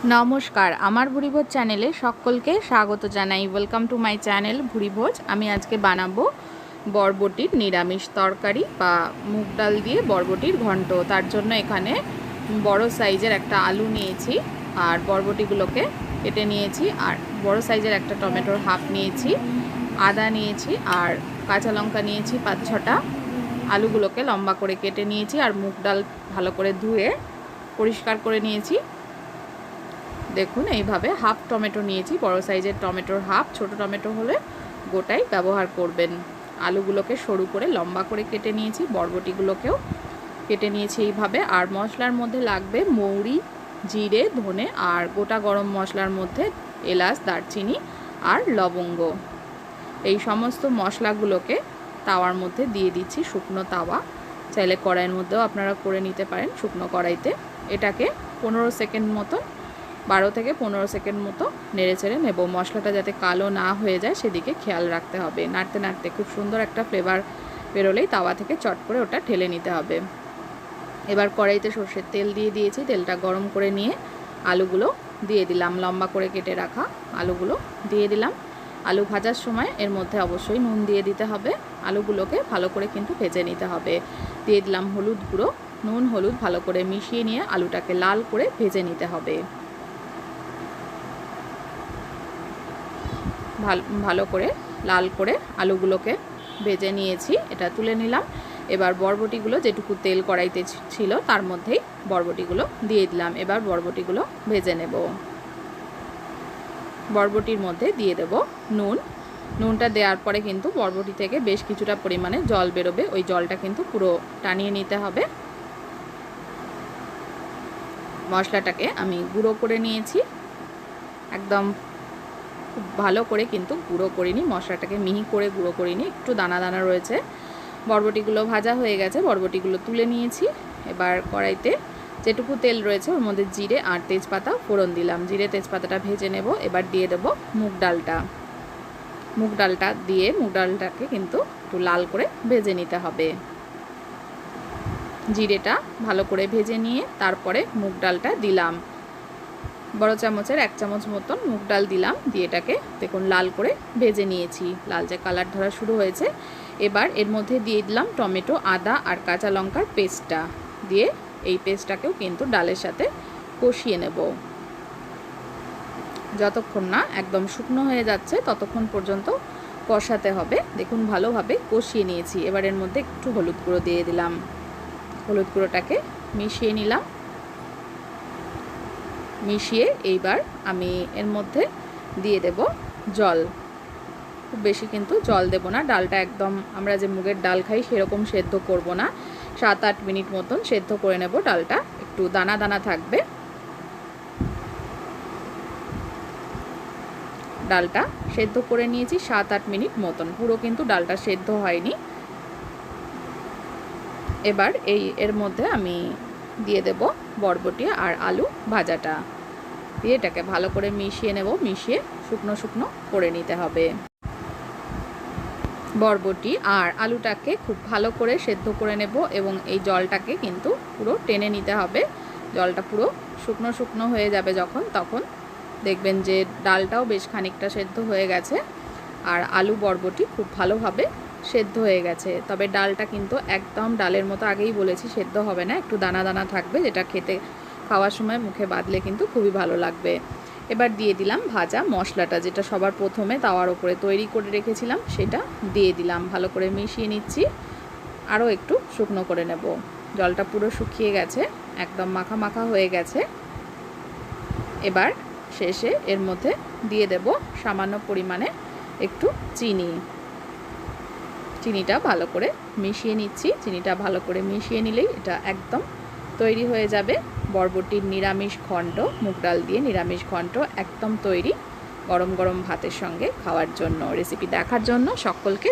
নমস্কার, আমার ভুরিভোজ চ্যানেলে সকলকে স্বাগত জানাই। Welcome to my channel Bhurivoj. আমি আজকে বানাবো বরবটির নিরামিষ তরকারি বা মুগ ডাল দিয়ে বরবটির ঘন্ট। তার জন্য এখানে বড় সাইজের একটা আলু নিয়েছি আর বরবটিগুলোকে কেটে নিয়েছি, আর বড় সাইজের একটা টমেটোর হাফ নিয়েছি, আদা নিয়েছি আর কাঁচা লঙ্কা নিয়েছি 5-6টা। আলুগুলোকে লম্বা করে কেটে নিয়েছি আর মুগ ডাল ভালো করে ধুয়ে পরিষ্কার করে নিয়েছি। দেখুন এইভাবে হাফ টমেটো নিয়েছি, বড় সাইজের টমেটোর হাফ, ছোট টমেটো হলে গোটাই ব্যবহার করবেন। আলুগুলোকে সরু করে লম্বা করে কেটে নিয়েছি, বরবটিগুলোকেও কেটে নিয়েছি এইভাবে। আর মশলার মধ্যে লাগবে মৌরি, জিরে, ধনে আর গোটা গরম মশলার মধ্যে এলাচ, দারচিনি আর লবঙ্গ। এই সমস্ত মশলাগুলোকে তাওয়ার মধ্যে দিয়ে দিচ্ছি, শুকনো তাওয়া, চাইলে কড়াইয়ের মধ্যেও আপনারা করে নিতে পারেন, শুকনো কড়াইতে। এটাকে 15 সেকেন্ড মতো, 12 থেকে 15 সেকেন্ড মতো নেড়ে চেড়ে নেব। মশলাটা যাতে কালো না হয়ে যায় সেদিকে খেয়াল রাখতে হবে। নাড়তে নাড়তে খুব সুন্দর একটা ফ্লেভার বেরোলেই তাওয়া থেকে চট করে ওটা ঢেলে নিতে হবে। এবার কড়াইতে সর্ষের তেল দিয়ে দিয়েছি, তেলটা গরম করে নিয়ে আলুগুলো দিয়ে দিলাম, লম্বা করে কেটে রাখা আলুগুলো দিয়ে দিলাম। আলু ভাজার সময় এর মধ্যে অবশ্যই নুন দিয়ে দিতে হবে। আলুগুলোকে ভালো করে কিন্তু ভেজে নিতে হবে। দিয়ে দিলাম হলুদ গুঁড়ো, নুন হলুদ ভালো করে মিশিয়ে নিয়ে আলুটাকে লাল করে ভেজে নিতে হবে। ভালো করে লাল করে আলুগুলোকে ভেজে নিয়েছি, এটা তুলে নিলাম। এবার বরবটিগুলো, যেটুকু তেল কড়াইতে ছিল তার মধ্যেই বরবটিগুলো দিয়ে দিলাম। এবার বরবটিগুলো ভেজে নেব। বরবটির মধ্যে দিয়ে দেব নুন। নুনটা দেওয়ার পরে কিন্তু বরবটি থেকে বেশ কিছুটা পরিমাণে জল বেরোবে, ওই জলটা কিন্তু পুরো টানিয়ে নিতে হবে। মশলাটাকে আমি গুঁড়ো করে নিয়েছি, একদম খুব ভালো করে কিন্তু গুঁড়ো করিনি, মশলাটাকে মিহি করে গুঁড়ো করিনি, একটু দানা দানা রয়েছে। বরবটিগুলো ভাজা হয়ে গেছে, বরবটিগুলো তুলে নিয়েছি। এবার কড়াইতে যেটুকু তেল রয়েছে ওর মধ্যে জিরে আর তেজপাতা ফোড়ন দিলাম, জিরে তেজপাতাটা ভেজে নেব। এবার দিয়ে দেব মুগ ডালটা। মুগ ডালটা দিয়ে মুগ ডালটাকে কিন্তু একটু লাল করে ভেজে নিতে হবে। জিরেটা ভালো করে ভেজে নিয়ে তারপরে মুগ ডালটা দিলাম। বড় চামচের 1 চামচ মতন মুগ ডাল দিলাম, দিয়ে এটাকে দেখুন লাল করে ভেজে নিয়েছি, লালচে কালার ধরা শুরু হয়েছে। এবার এর মধ্যে দিয়ে দিলাম টমেটো, আদা আর কাঁচা লঙ্কার পেস্টটা, দিয়ে এই পেস্টটাকেও কিন্তু ডালের সাথে কষিয়ে নেব। যতক্ষণ না একদম শুকনো হয়ে যাচ্ছে ততক্ষণ পর্যন্ত কষাতে হবে। দেখুন ভালোভাবে কষিয়ে নিয়েছি। এবার এর মধ্যে একটু হলুদ গুঁড়ো দিয়ে দিলাম, হলুদ গুঁড়োটাকে মিশিয়ে নিলাম। মিশিয়ে এইবার আমি এর মধ্যে দিয়ে দেব জল। খুব বেশি কিন্তু জল দেব না, ডালটা একদম আমরা যে মুগের ডাল খাই সেরকম সেদ্ধ করব না, 7-8 মিনিট মতন সেদ্ধ করে নেব। ডালটা একটু দানা দানা থাকবে। ডালটা সেদ্ধ করে নিয়েছি 7-8 মিনিট মতন, পুরো কিন্তু ডালটা সেদ্ধ হয়নি। এবার এর মধ্যে আমি দিয়ে দেব বরবটি আর আলু ভাজাটা, দিয়ে এটাকে ভালো করে মিশিয়ে নেব। মিশিয়ে শুকনো শুকনো করে নিতে হবে। বরবটি আর আলুটাকে খুব ভালো করে সেদ্ধ করে নেব এবং এই জলটাকে কিন্তু পুরো টেনে নিতে হবে। জলটা পুরো শুকনো শুকনো হয়ে যাবে যখন, তখন দেখবেন যে ডালটাও বেশ খানিকটা সেদ্ধ হয়ে গেছে আর আলু বরবটি খুব ভালোভাবে সেদ্ধ হয়ে গেছে। তবে ডালটা কিন্তু একদম ডালের মতো আগেই বলেছি সেদ্ধ হবে না, একটু দানা দানা থাকবে, যেটা খেতে খাওয়ার সময় মুখে বাঁধলে কিন্তু খুবই ভালো লাগবে। এবার দিয়ে দিলাম ভাজা মশলাটা, যেটা সবার প্রথমে তাওয়ার ওপরে তৈরি করে রেখেছিলাম, সেটা দিয়ে দিলাম। ভালো করে মিশিয়ে নিচ্ছি, আরও একটু শুকনো করে নেব। জলটা পুরো শুকিয়ে গেছে, একদম মাখা মাখা হয়ে গেছে। এবার শেষে এর মধ্যে দিয়ে দেব সামান্য পরিমাণে একটু চিনি। চিনিটা ভালো করে মিশিয়ে নিচ্ছি। চিনিটা ভালো করে মিশিয়ে নিলেই এটা একদম তৈরি হয়ে যাবে বরবটির নিরামিষ ঘন্ট। মুগ ডাল দিয়ে নিরামিষ ঘন্ট একদম তৈরি, গরম গরম ভাতের সঙ্গে খাওয়ার জন্য। রেসিপি দেখার জন্য সকলকে